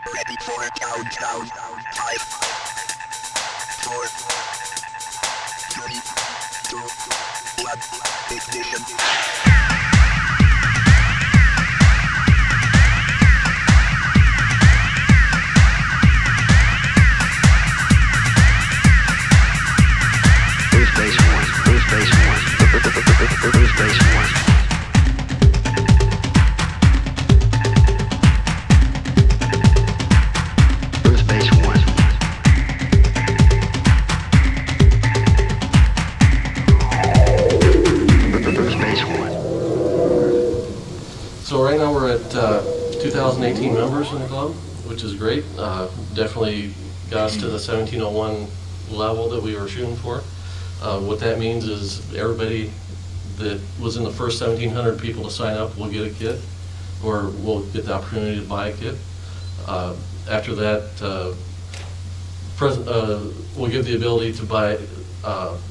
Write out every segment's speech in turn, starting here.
Ready for a countdown. 5, 4, 3, 2, 1, ignition. So right now we're at 2018 members in the club, which is great. Definitely got us to the 1701 level that we were shooting for. What that means is everybody that was in the first 1,700 people to sign up will get a kit, or will get the opportunity to buy a kit. After that, we'll give the ability to buy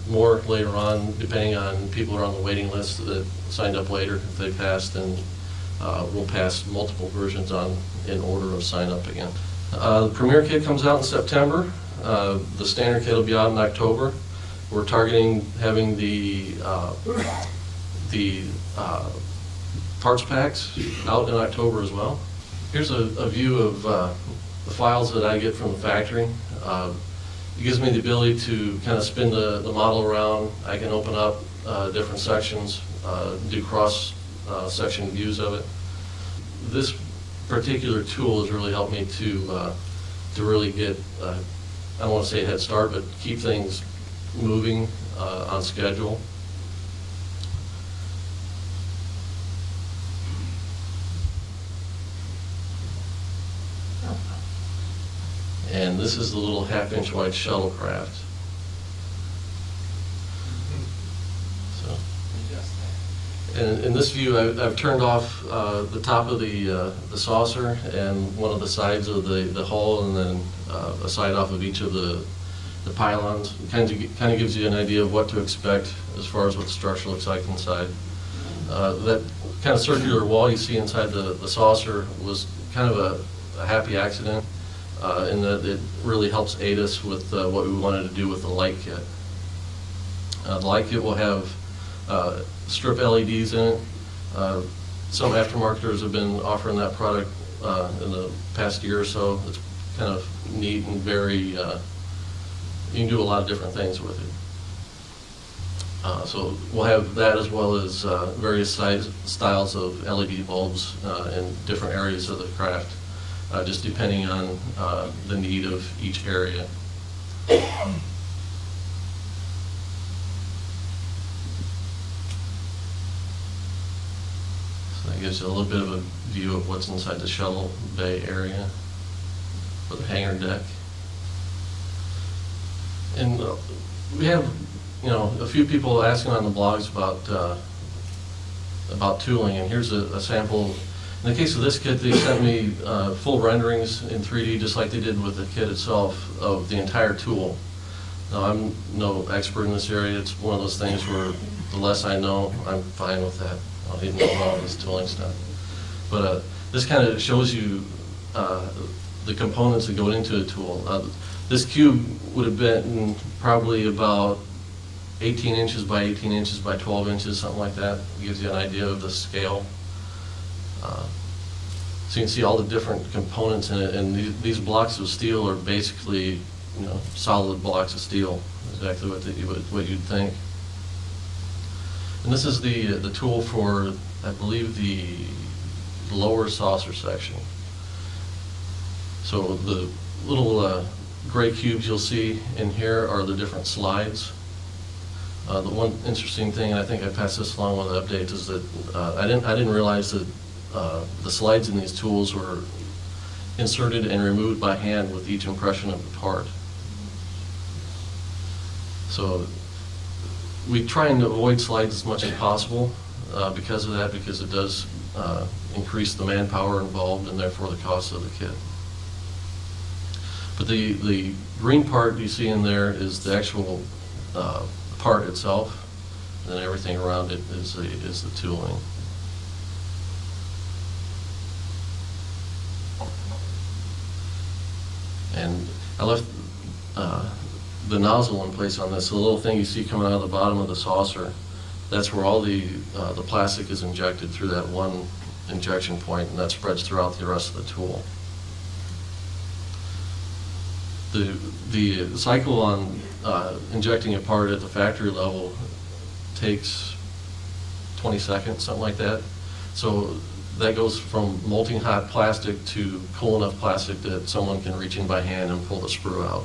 more later on, depending on people who are on the waiting list that signed up later. If they passed, then we'll pass multiple versions on in order of sign up again. The Premier kit comes out in September. The standard kit will be out in October. We're targeting having the parts packs out in October as well. Here's a view of the files that I get from the factory. It gives me the ability to kind of spin the model around. I can open up different sections, do cross section views of it. This particular tool has really helped me to really get, I don't want to say a head start, but keep things moving on schedule. And this is the little 1/2-inch wide shuttlecraft. So, and in this view, I've turned off the top of the saucer and one of the sides of the hull, and then a side off of each of the pylons. It kind of gives you an idea of what to expect as far as what the structure looks like inside. That kind of circular wall you see inside the saucer was kind of a happy accident. In that it really helps aid us with what we wanted to do with the light kit. The light kit will have strip LEDs in it. Some aftermarketers have been offering that product in the past year or so. It's kind of neat and very, you can do a lot of different things with it. So we'll have that, as well as various styles of LED bulbs in different areas of the craft. Just depending on the need of each area. So that gives you a little bit of a view of what's inside the shuttle bay area for the hangar deck. And we have, a few people asking on the blogs about tooling, and here's a sample. In the case of this kit, they sent me full renderings in 3D, just like they did with the kit itself, of the entire tool. Now, I'm no expert in this area. It's one of those things where the less I know, I'm fine with that. I don't even know all this tooling stuff. But this kind of shows you the components that go into a tool. This cube would have been probably about 18 inches by 18 inches by 12 inches, something like that. It gives you an idea of the scale. So you can see all the different components in it, and these blocks of steel are basically, solid blocks of steel, exactly what you'd think. And this is the tool for, I believe, the lower saucer section. So the little gray cubes you'll see in here are the different slides. The one interesting thing, and I think I passed this along with the updates, is that I didn't realize that the slides in these tools were inserted and removed by hand with each impression of the part. So we try and avoid slides as much as possible because of that, because it does increase the manpower involved and therefore the cost of the kit. But the green part you see in there is the actual part itself, and then everything around it is the tooling. And I left the nozzle in place on this. The little thing you see coming out of the bottom of the saucer, that's where all the plastic is injected through that one injection point, and that spreads throughout the rest of the tool. The cycle on injecting a part at the factory level takes 20 seconds, something like that. So that goes from molting hot plastic to cool enough plastic that someone can reach in by hand and pull the sprue out.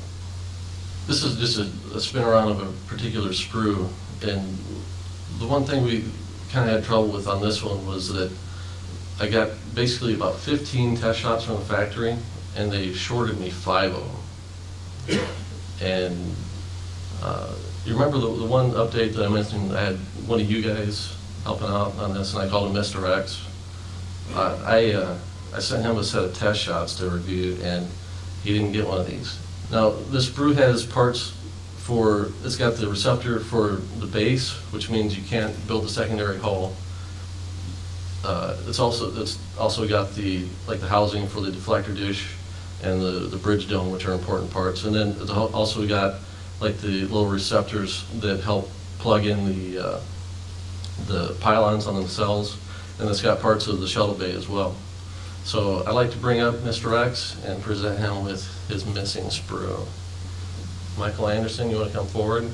This is just a spin around of a particular sprue, and the one thing we kind of had trouble with on this one was that I got basically about 15 test shots from the factory, and they shorted me 5 of them. And you remember the one update that I mentioned? I had one of you guys helping out on this, and I called him Mr. X. I sent him a set of test shots to review, and he didn't get one of these. Now, this sprue has parts for, it's got the receptor for the base, which means you can't build a secondary hull. It's also got the housing for the deflector dish and the bridge dome, which are important parts. And then it's also got like the little receptors that help plug in the pylons on the nacelles, and it's got parts of the shuttle bay as well. So I'd like to bring up Mr. X and present him with his missing sprue. Michael Anderson, you want to come forward?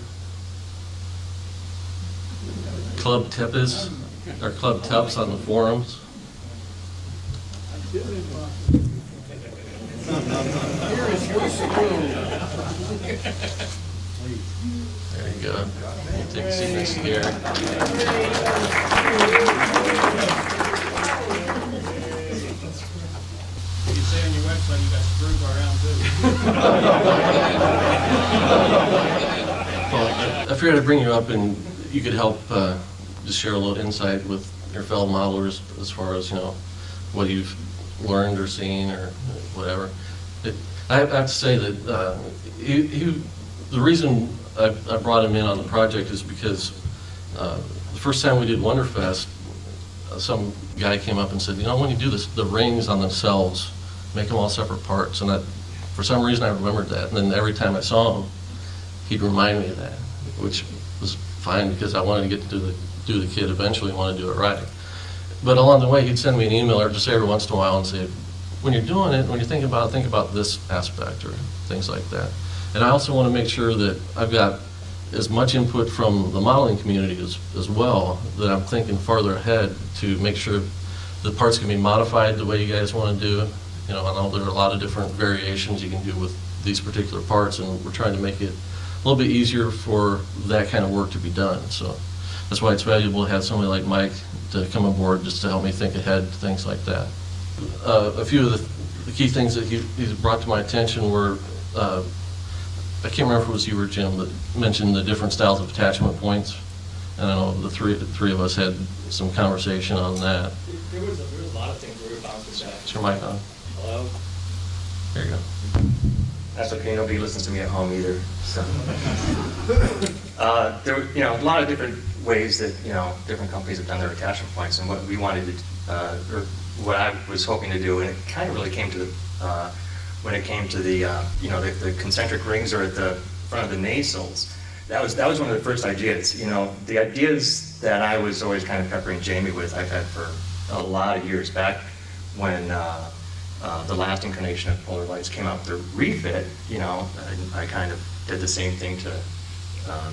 Club Tippis, or Club Tups on the forums. There you go. Take a seat next to Gary. You say on your website you got sprue around too. Well, I figured I'd bring you up and you could help just share a little insight with your fellow modelers as far as, what you've learned or seen or whatever. I have to say that the reason I brought him in on the project is because the first time we did Wonderfest, some guy came up and said, when you do this, the rings on themselves, make them all separate parts. And for some reason I remembered that. And then every time I saw him, he'd remind me of that, which was fine because I wanted to get to do the kit eventually and want to do it right. But along the way, he'd send me an email or just every once in a while and say, when you're doing it, when you think about this aspect or things like that. And I also want to make sure that I've got as much input from the modeling community as well, that I'm thinking farther ahead to make sure the parts can be modified the way you guys want to do. I know there are a lot of different variations you can do with these particular parts, and we're trying to make it a little bit easier for that kind of work to be done. So that's why it's valuable to have somebody like Mike to come aboard just to help me think ahead, things like that. A few of the key things that he brought to my attention were, I can't remember if it was you or Jim that mentioned the different styles of attachment points. And I know the three of us had some conversation on that. There was a lot of things we were bouncing back. Is your mic on? Hello? There you go. That's okay, nobody listens to me at home either, so. There were, a lot of different ways that, different companies have done their attachment points, and what we wanted to, or what I was hoping to do, and it kind of really came to the, when it came to the, the concentric rings are at the front of the nacelles. That was one of the first ideas. The ideas that I was always kind of peppering Jamie with, I've had for a lot of years back when the last incarnation of Polar Lights came out with the refit. I kind of did the same thing to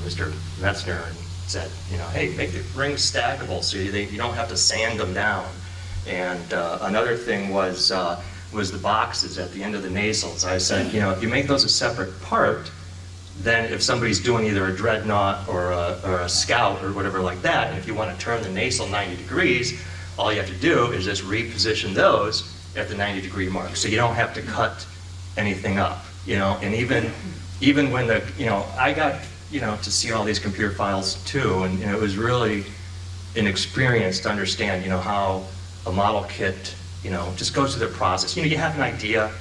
Mr. Metzner and said, hey, make the rings stackable so you don't have to sand them down. And another thing was the boxes at the end of the nacelles. I said, if you make those a separate part, then if somebody's doing either a dreadnought or a scout or whatever like that, and if you want to turn the nacelle 90 degrees, all you have to do is just reposition those at the 90-degree mark, so you don't have to cut anything up. And even when I got to see all these computer files too, and it was really an experience to understand how a model kit just goes through the process. You have an idea,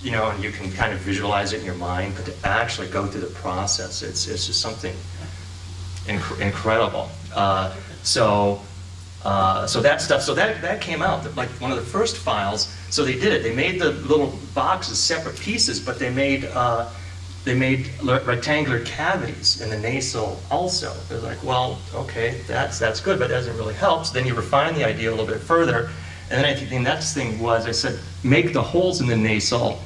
and you can kind of visualize it in your mind, but to actually go through the process, it's just something incredible. So that stuff, that came out. Like one of the first files So they did it. They made the little boxes separate pieces, but they made rectangular cavities in the nasal also. They're like, well, okay, that's good, but that doesn't really help. So then you refine the idea a little bit further. And then I think the next thing was, I said, make the holes in the nasal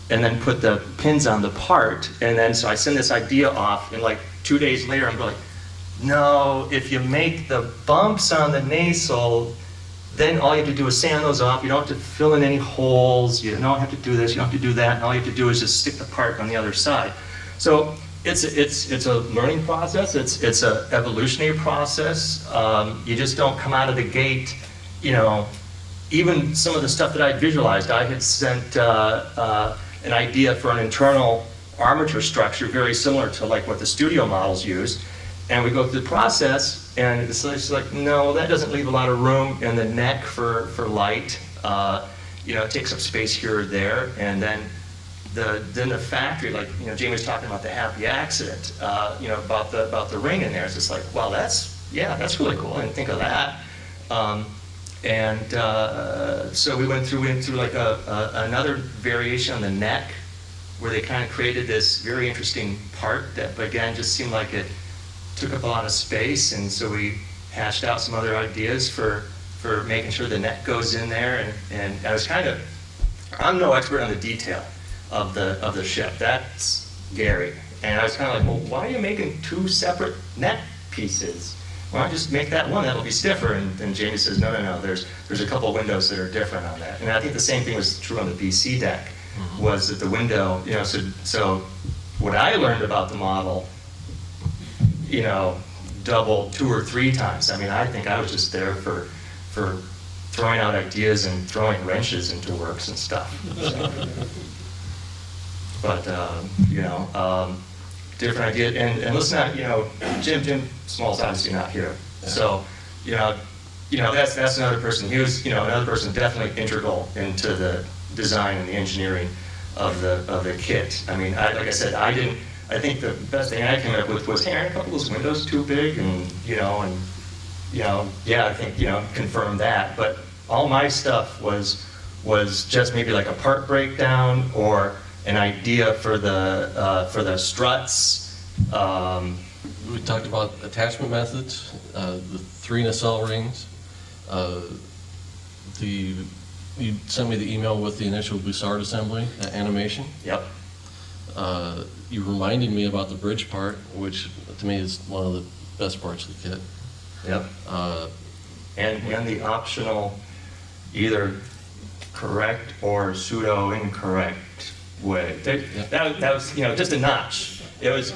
and then put the pins on the part. And then, so I send this idea off, and like 2 days later, I'm going, no, if you make the bumps on the nasal, then all you have to do is sand those off. You don't have to fill in any holes. You don't have to do this. You don't have to do that. And all you have to do is just stick the part on the other side. So it's a learning process. It's an evolutionary process. You just don't come out of the gate, you know. Even some of the stuff that I visualized, I had sent an idea for an internal armature structure very similar to like what the studio models use. And we go through the process, and it's like, no, that doesn't leave a lot of room in the neck for light. You know, it takes up space here or there. And then the factory, like, you know, Jamie was talking about the happy accident, you know, about the ring in there. It's just like, well, that's really cool. I didn't think of that. So we went through like another variation on the neck, where they kind of created this very interesting part that, again, just seemed like it took up a lot of space. And so we hashed out some other ideas for making sure the neck goes in there. And I was I'm no expert on the detail of the ship. That's Gary. And I was kind of like, well, why are you making 2 separate neck pieces? Why don't you just make that one? That'll be stiffer. And Jamie says, no. There's a couple of windows that are different on that. And I think the same thing was true on the BC deck. Was that the window, you know, so what I learned about the model, you know, doubled 2 or 3 times. I mean, I think I was just there for throwing out ideas and throwing wrenches into works and stuff. So. But, you know, different ideas. And let's not, you know, Jim Small's obviously not here. So, you know, that's another person. He was, you know, another person definitely integral into the design and the engineering of the kit. I mean, like I said, I think the best thing I came up with was, hey, aren't a couple of those windows too big? And yeah, I think, you know, confirm that. But all my stuff was just maybe like a part breakdown or an idea for the struts. We talked about attachment methods, the 3 nacelle rings. You sent me the email with the initial Bussard assembly animation. Yep. You reminded me about the bridge part, which to me is one of the best parts of the kit. Yep. And the optional either correct or pseudo incorrect way. That was, you know, just a notch. It was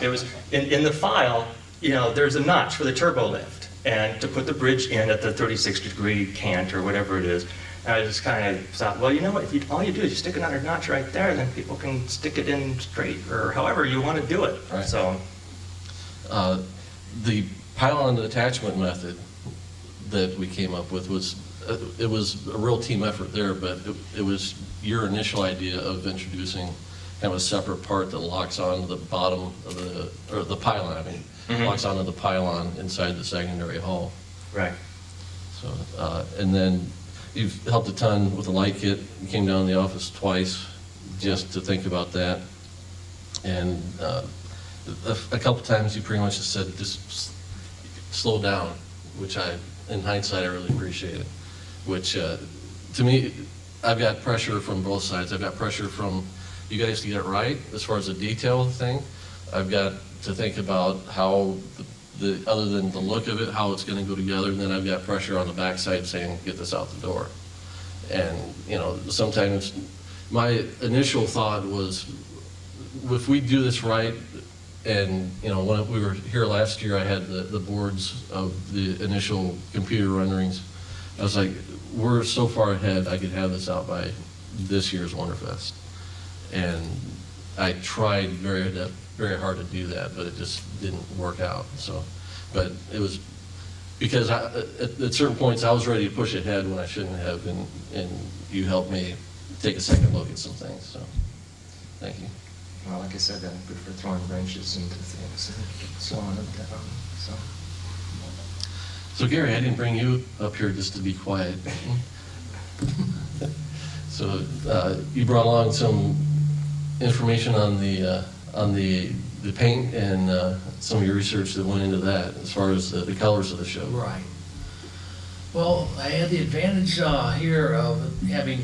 in the file, you know, there's a notch for the turbo lift and to put the bridge in at the 36-degree cant or whatever it is. And I just kind of thought, well, you know what, if all you do is you stick another notch right there, then people can stick it in straight or however you want to do it. Right. So, the pylon attachment method that we came up with was, it was a real team effort there, but it was your initial idea of introducing kind of a separate part that locks onto the bottom of the pylon, locks onto the pylon inside the secondary hull. right. So, and then you've helped a ton with the light kit. You came down to the office twice just to think about that. And a couple times you pretty much just said, just slow down, which in hindsight, I really appreciated. Which, to me, I've got pressure from both sides. I've got pressure from you guys to get it right as far as the detail of the thing. I've got to think about how other than the look of it, how it's going to go together, and then I've got pressure on the backside saying, get this out the door. And, you know, sometimes my initial thought was, if we do this right, and, you know, when we were here last year, I had the boards of the initial computer renderings. I was like, we're so far ahead, I could have this out by this year's Wonderfest. And I tried very hard to do that, but it just didn't work out. So, but it was because at certain points I was ready to push ahead when I shouldn't have, and you helped me take a second look at some things. So, thank you. Well, like I said, I'm good for throwing wrenches into things and slowing them down. So Gary, I didn't bring you up here just to be quiet. So you brought along some information on the paint and some of your research that went into that as far as the colors of the show. Right. Well, I had the advantage here of having,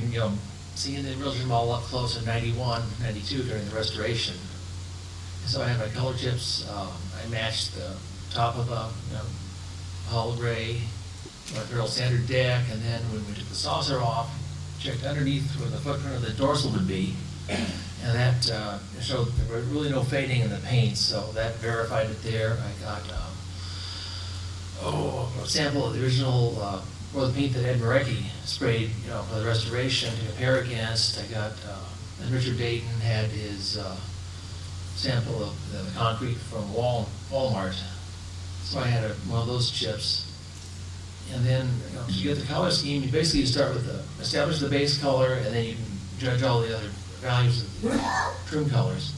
seeing the realism all up close in 91, 92 during the restoration. So I had my color chips. I matched the top of a hull gray, my barrel standard deck, and then when we took the saucer off, checked underneath where the footprint of the dorsal would be, and that showed there was really no fading in the paint, so that verified it there. I got a sample of the original or the paint that Ed Marecki sprayed, for the restoration to compare against. I got, and Richard Dayton had his sample of the concrete from Walmart. So I had one of those chips. And then, to get the color scheme, you start with establish the base color, and then you can judge all the other values of the trim colors.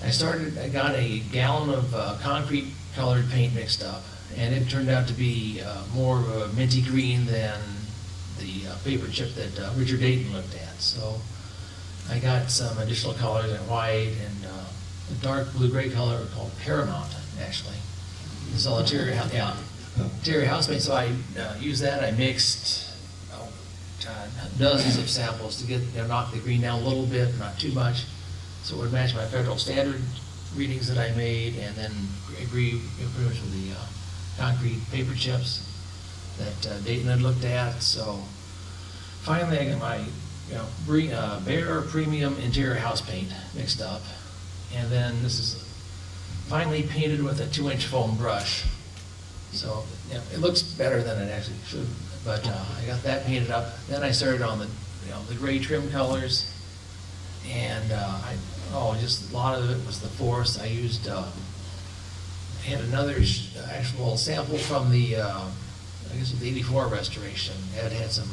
I got a gallon of concrete colored paint mixed up, and it turned out to be more of a minty green than the paper chip that Richard Dayton looked at. So I got some additional colors in white and a dark blue-gray color called Paramount, actually. It's all interior house paint. So I used that. I mixed dozens of samples to get knock the green down a little bit, not too much, so it would match my federal standard readings that I made, and then agree pretty much with the concrete paper chips that Dayton had looked at. So finally, I got my Behr Premium Interior House Paint mixed up, and then this is finally painted with a 2-inch foam brush. So it looks better than it actually should, but I got that painted up. Then I started on the gray trim colors, and just a lot of it was the forest. I used I had another actual sample from the I guess the '84 restoration. Ed had some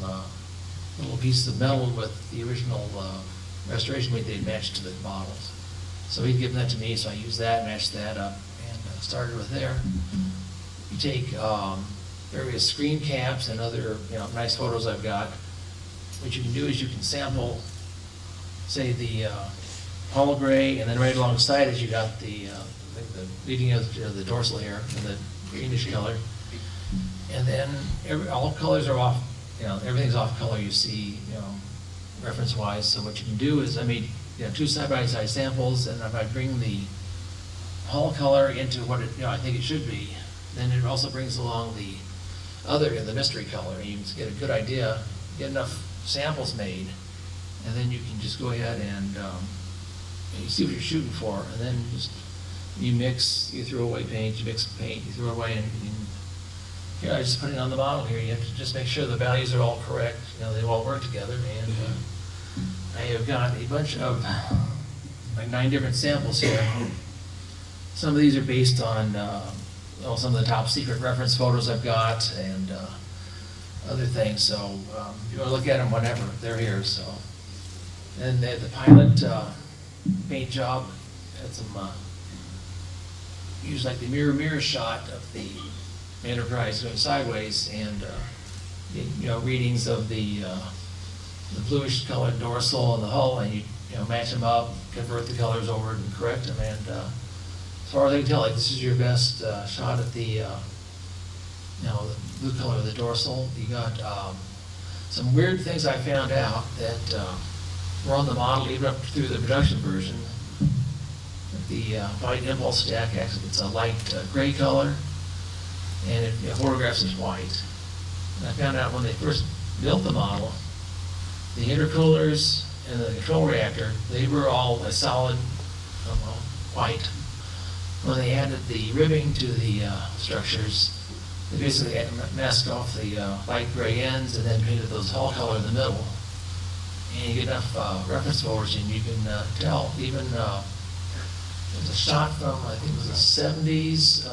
little pieces of metal with the original restoration weight they'd matched to the models. So he'd given that to me, so I used that, matched that up, and started with there. You take various screen caps and other nice photos I've got. What you can do is you can sample, say, the hull gray, and then right alongside it you got the leading edge of the dorsal here in the greenish color, and then all colors are off. Everything's off color. You see, reference-wise. So what you can do is I made 2 side-by-side samples, and if I bring the hull color into what I think it should be, then it also brings along the mystery color. You can get a good idea, get enough samples made, and then you can just go ahead and you see what you're shooting for, and then you mix, you throw away paint, you mix paint, you throw away, and I just put it on the model here. You have to just make sure the values are all correct, they all work together, and I have got a bunch of, like 9 different samples here. Some of these are based on some of the top secret reference photos I've got, and other things. So if you want to look at them, whenever, they're here. So, and the pilot paint job had some used like the mirror shot of the Enterprise going sideways, and readings of the bluish colored dorsal and the hull, and you match them up, convert the colors over, and correct them. And as far as I can tell, this is your best shot at the the blue color of the dorsal. You got some weird things I found out that were on the model even up through the production version. The white impulse stack, actually, it's a light gray color, and it photographs as white. And I found out when they first built the model, the intercoolers and the control reactor, they were all a solid white. When they added the ribbing to the structures, they basically masked off the light gray ends and then painted those hull color in the middle. And you get enough reference photos, and you can tell. Even there's a shot from, I think it was the 70s,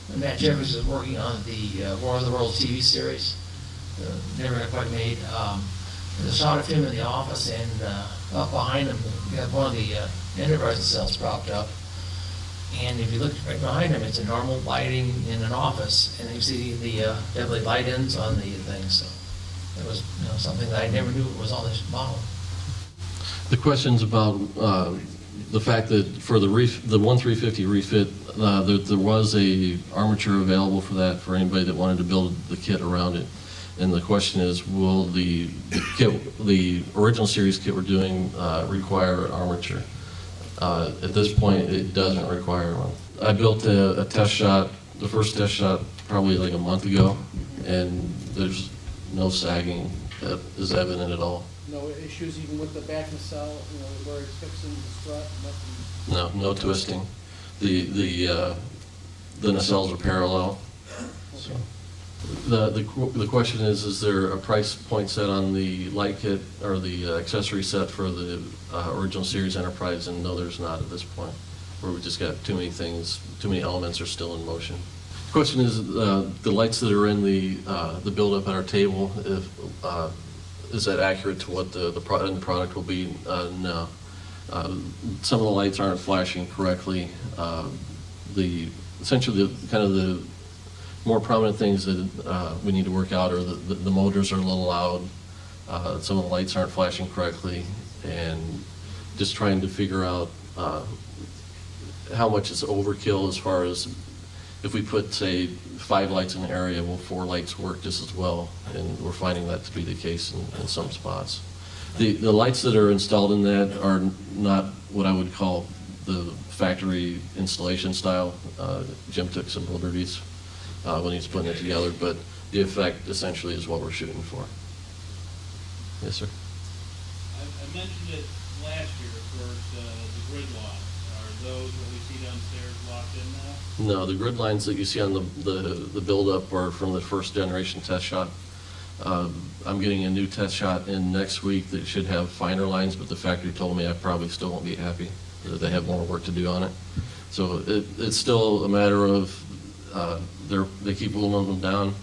when Matt Jeffries was working on the War of the Worlds TV series, never got quite made. There's a shot of him in the office, and up behind him, you got one of the Enterprise cells propped up. And if you look right behind him, it's a normal lighting in an office, and you see the definitely light ends on the thing. So It was, something that I never knew was on this model. The question's about the fact that for the 1350 refit, there was a armature available for that for anybody that wanted to build the kit around it. And the question is, will the original series kit we're doing require armature? At this point, it doesn't require one. I built a test shot, the first test shot probably like a month ago, and there's no sagging that is evident at all. No issues even with the back nacelle, where it's fixing the strut, nothing? No twisting. The nacelles are parallel. So. The question is there a price point set on the light kit or the accessory set for the original series Enterprise? And no, there's not at this point, where we just got too many things, too many elements are still in motion. The question is the lights that are in the build-up at our table, is that accurate to what the product will be? No. Some of the lights aren't flashing correctly. Essentially the more prominent things that we need to work out are the motors are a little loud, some of the lights aren't flashing correctly, and just trying to figure out how much is overkill as far as if we put, say, 5 lights in an area, will 4 lights work just as well? And we're finding that to be the case in some spots. The lights that are installed in that are not what I would call the factory installation style. Jim took some liberties when he's putting it together, but the effect essentially is what we're shooting for. Yes, sir. I mentioned it last year, of course, the grid lines. Are those what we see downstairs locked in now? No, the grid lines that you see on the build-up are from the first generation test shot. I'm getting a new test shot in next week that should have finer lines, but the factory told me I probably still won't be happy. They have more work to do on it. So it's still a matter of they keep whittling them down,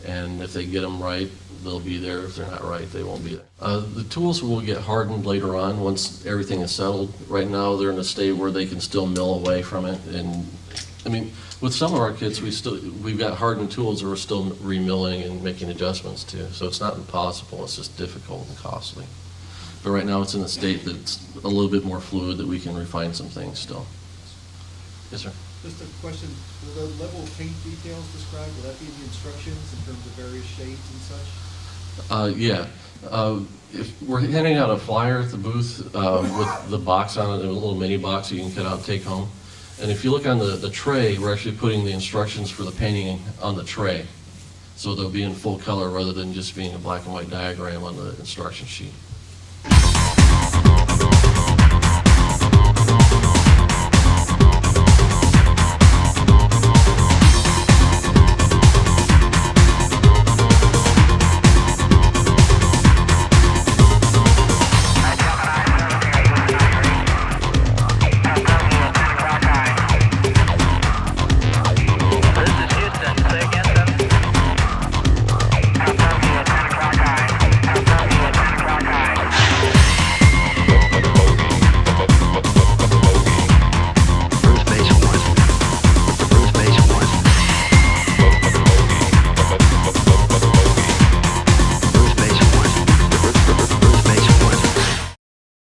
and if they get them right, they'll be there. If they're not right, they won't be there. The tools will get hardened later on once everything is settled. Right now, they're in a state where they can still mill away from it. And I mean, with some of our kits, we've got hardened tools that we're still remilling and making adjustments to. So it's not impossible. It's just difficult and costly. But right now, it's in a state that's a little bit more fluid that we can refine some things still. Yes, sir. Just a question, will the level of paint details described, will that be in the instructions in terms of various shades and such? Yeah. If we're handing out a flyer at the booth with the box on it, a little mini box you can cut out and take home. And if you look on the tray, we're actually putting the instructions for the painting on the tray. So they'll be in full color rather than just being a black and white diagram on the instruction sheet.